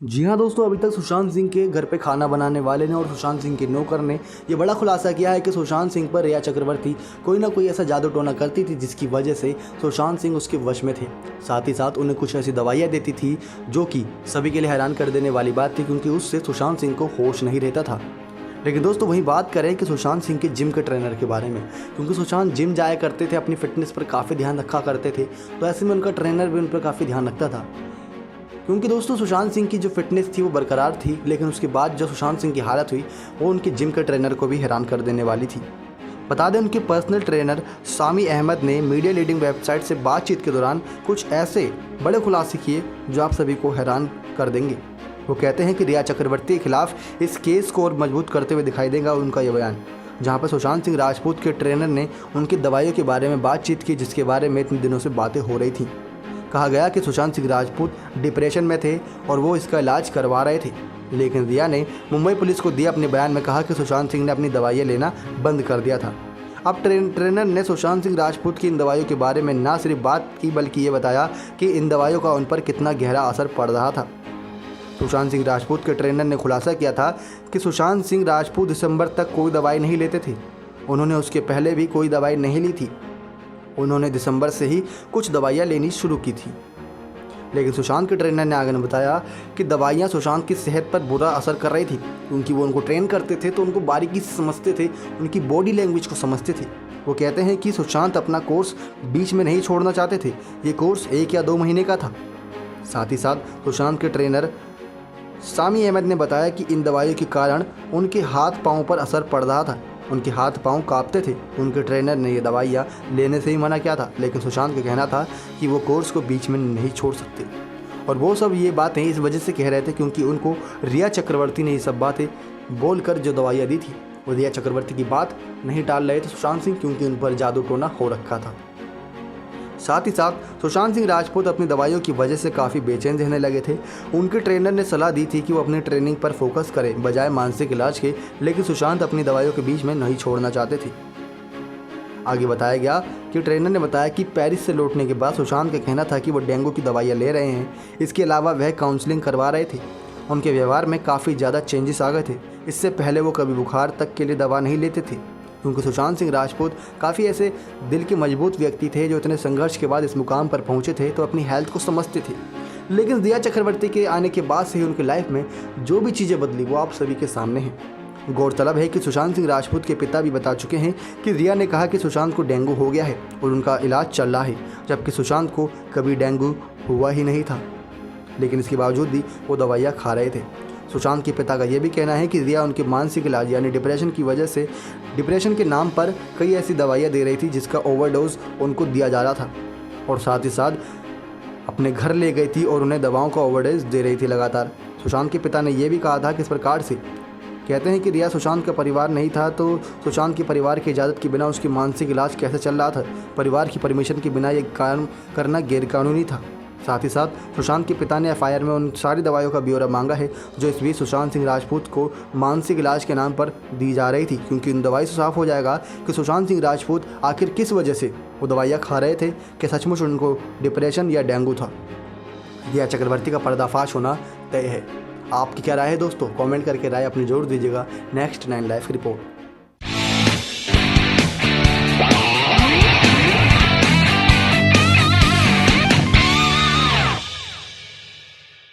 जी हाँ दोस्तों, अभी तक सुशांत सिंह के घर पे खाना बनाने वाले ने और सुशांत सिंह के नौकर ने ये बड़ा खुलासा किया है कि सुशांत सिंह पर रिया चक्रवर्ती कोई ना कोई ऐसा जादू टोना करती थी जिसकी वजह से सुशांत सिंह उसके वश में थे। साथ ही साथ उन्हें कुछ ऐसी दवाइयाँ देती थी जो कि सभी के लिए हैरान कर देने वाली बात थी, क्योंकि उससे सुशांत सिंह को होश नहीं रहता था। लेकिन दोस्तों वहीं बात करें कि सुशांत सिंह के जिम के ट्रेनर के बारे में, क्योंकि सुशांत जिम जाया करते थे, अपनी फिटनेस पर काफ़ी ध्यान रखा करते थे, तो ऐसे में उनका ट्रेनर भी उन पर काफ़ी ध्यान रखता था। क्योंकि दोस्तों सुशांत सिंह की जो फिटनेस थी वो बरकरार थी, लेकिन उसके बाद जो सुशांत सिंह की हालत हुई वो उनके जिम के ट्रेनर को भी हैरान कर देने वाली थी। बता दें, उनके पर्सनल ट्रेनर सामी अहमद ने मीडिया लीडिंग वेबसाइट से बातचीत के दौरान कुछ ऐसे बड़े खुलासे किए जो आप सभी को हैरान कर देंगे। वो कहते हैं कि रिया चक्रवर्ती के खिलाफ इस केस को और मजबूत करते हुए दिखाई देगा उनका यह बयान, जहाँ पर सुशांत सिंह राजपूत के ट्रेनर ने उनकी दवाइयों के बारे में बातचीत की, जिसके बारे में इतने दिनों से बातें हो रही थी। कहा गया कि सुशांत सिंह राजपूत डिप्रेशन में थे और वो इसका इलाज करवा रहे थे, लेकिन रिया ने मुंबई पुलिस को दिए अपने बयान में कहा कि सुशांत सिंह ने अपनी दवाइयाँ लेना बंद कर दिया था। अब ट्रेनर ने सुशांत सिंह राजपूत की इन दवाइयों के बारे में ना सिर्फ बात की बल्कि ये बताया कि इन दवाइयों का उन पर कितना गहरा असर पड़ रहा था। सुशांत सिंह राजपूत के ट्रेनर ने खुलासा किया था कि सुशांत सिंह राजपूत दिसंबर तक कोई दवाई नहीं लेते थे। उन्होंने उसके पहले भी कोई दवाई नहीं ली थी। उन्होंने दिसंबर से ही कुछ दवाइयाँ लेनी शुरू की थी। लेकिन सुशांत के ट्रेनर ने आगे बताया कि दवाइयाँ सुशांत की सेहत पर बुरा असर कर रही थी, क्योंकि वो उनको ट्रेन करते थे तो उनको बारीकी से समझते थे, उनकी बॉडी लैंग्वेज को समझते थे। वो कहते हैं कि सुशांत अपना कोर्स बीच में नहीं छोड़ना चाहते थे। ये कोर्स 1 या 2 महीने का था। साथ ही साथ सुशांत के ट्रेनर सामी अहमद ने बताया कि इन दवाइयों के कारण उनके हाथ पाँव पर असर पड़ रहा था। उनके हाथ पाँव कांपते थे। उनके ट्रेनर ने ये दवाइयाँ लेने से ही मना किया था, लेकिन सुशांत का कहना था कि वो कोर्स को बीच में नहीं छोड़ सकते। और वो सब ये बातें इस वजह से कह रहे थे क्योंकि उनको रिया चक्रवर्ती ने ये सब बातें बोलकर जो दवाइयाँ दी थी, वो रिया चक्रवर्ती की बात नहीं टाल रहे थे सुशांत सिंह, क्योंकि उन पर जादू टोना हो रखा था। साथ ही साथ सुशांत सिंह राजपूत अपनी दवाइयों की वजह से काफ़ी बेचैन रहने लगे थे। उनके ट्रेनर ने सलाह दी थी कि वो अपनी ट्रेनिंग पर फोकस करें बजाय मानसिक इलाज के, लेकिन सुशांत अपनी दवाइयों के बीच में नहीं छोड़ना चाहते थे। आगे बताया गया कि ट्रेनर ने बताया कि पेरिस से लौटने के बाद सुशांत का कहना था कि वो डेंगू की दवाइयाँ ले रहे हैं। इसके अलावा वह काउंसलिंग करवा रहे थे। उनके व्यवहार में काफ़ी ज़्यादा चेंजेस आ गए थे। इससे पहले वो कभी बुखार तक के लिए दवा नहीं लेते थे, क्योंकि सुशांत सिंह राजपूत काफ़ी ऐसे दिल के मजबूत व्यक्ति थे जो इतने संघर्ष के बाद इस मुकाम पर पहुंचे थे, तो अपनी हेल्थ को समझते थे। लेकिन रिया चक्रवर्ती के आने के बाद से ही उनकी लाइफ में जो भी चीज़ें बदली वो आप सभी के सामने हैं। गौरतलब है कि सुशांत सिंह राजपूत के पिता भी बता चुके हैं कि रिया ने कहा कि सुशांत को डेंगू हो गया है और उनका इलाज चल रहा है, जबकि सुशांत को कभी डेंगू हुआ ही नहीं था, लेकिन इसके बावजूद भी वो दवाइयाँ खा रहे थे। सुशांत के पिता का यह भी कहना है कि रिया उनके मानसिक इलाज यानी डिप्रेशन की वजह से डिप्रेशन के नाम पर कई ऐसी दवाइयाँ दे रही थी जिसका ओवरडोज उनको दिया जा रहा था, और साथ ही साथ अपने घर ले गई थी और उन्हें दवाओं का ओवरडोज दे रही थी लगातार। सुशांत के पिता ने यह भी कहा था कि इस प्रकार से कहते हैं कि रिया सुशांत का परिवार नहीं था, तो सुशांत के परिवार की इजाज़त के बिना उसकी मानसिक इलाज कैसे चल रहा था। परिवार की परमिशन के बिना ये काम करना गैरकानूनी था। साथ ही साथ सुशांत के पिता ने एफआईआर में उन सारी दवाइयों का ब्यौरा मांगा है जो इस बीच सुशांत सिंह राजपूत को मानसिक इलाज के नाम पर दी जा रही थी, क्योंकि उन दवाई से साफ हो जाएगा कि सुशांत सिंह राजपूत आखिर किस वजह से वो दवाइयाँ खा रहे थे, कि सचमुच उनको डिप्रेशन या डेंगू था। रिया चक्रवर्ती का पर्दाफाश होना तय है। आपकी क्या राय है दोस्तों? कमेंट करके राय अपनी जरूर दीजिएगा। नेक्स्ट 9 लाइफ की रिपोर्ट।